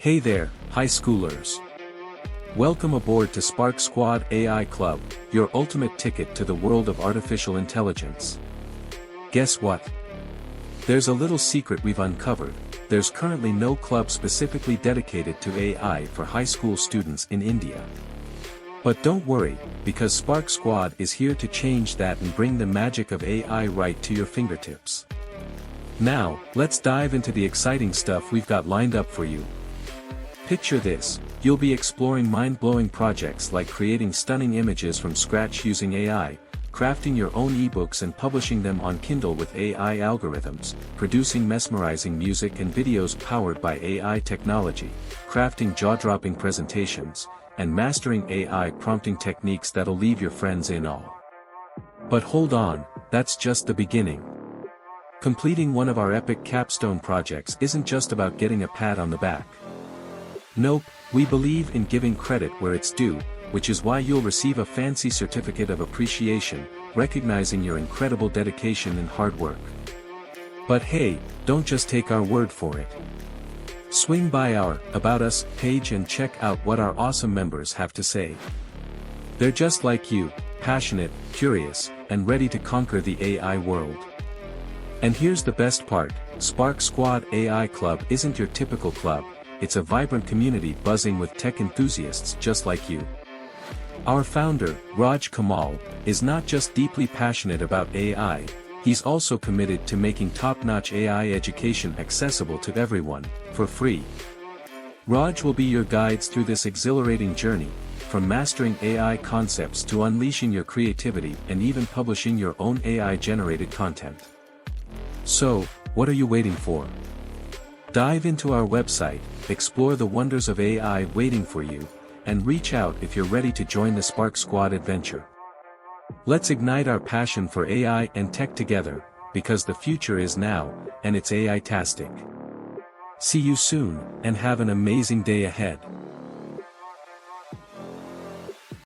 Hey there, high schoolers. Welcome aboard to SparkSquad AI Club, your ultimate ticket to the world of artificial intelligence. Guess what? There's a little secret we've uncovered. There's currently no club specifically dedicated to AI for high school students in India. But don't worry, because SparkSquad is here to change that and bring the magic of AI right to your fingertips. Now, let's dive into the exciting stuff we've got lined up for you. Picture this, you'll be exploring mind-blowing projects like creating stunning images from scratch using AI, crafting your own ebooks and publishing them on Kindle with AI algorithms, producing mesmerizing music and videos powered by AI technology, crafting jaw-dropping presentations, and mastering AI prompting techniques that'll leave your friends in awe. But hold on, that's just the beginning. Completing one of our epic capstone projects isn't just about getting a pat on the back. Nope, we believe in giving credit where it's due, which is why you'll receive a fancy certificate of appreciation, recognizing your incredible dedication and hard work. But hey, don't just take our word for it. Swing by our About Us page and check out what our awesome members have to say. They're just like you, passionate, curious, and ready to conquer the AI world. And here's the best part, SparkSquad AI Club isn't your typical club. It's a vibrant community buzzing with tech enthusiasts just like you. Our founder, Raj Kamal, is not just deeply passionate about AI, he's also committed to making top-notch AI education accessible to everyone, for free. Raj will be your guides through this exhilarating journey, from mastering AI concepts to unleashing your creativity and even publishing your own AI-generated content. So, what are you waiting for? Dive into our website, explore the wonders of AI waiting for you, and reach out if you're ready to join the SparkSquad adventure. Let's ignite our passion for AI and tech together, because the future is now, and it's AI-tastic. See you soon, and have an amazing day ahead.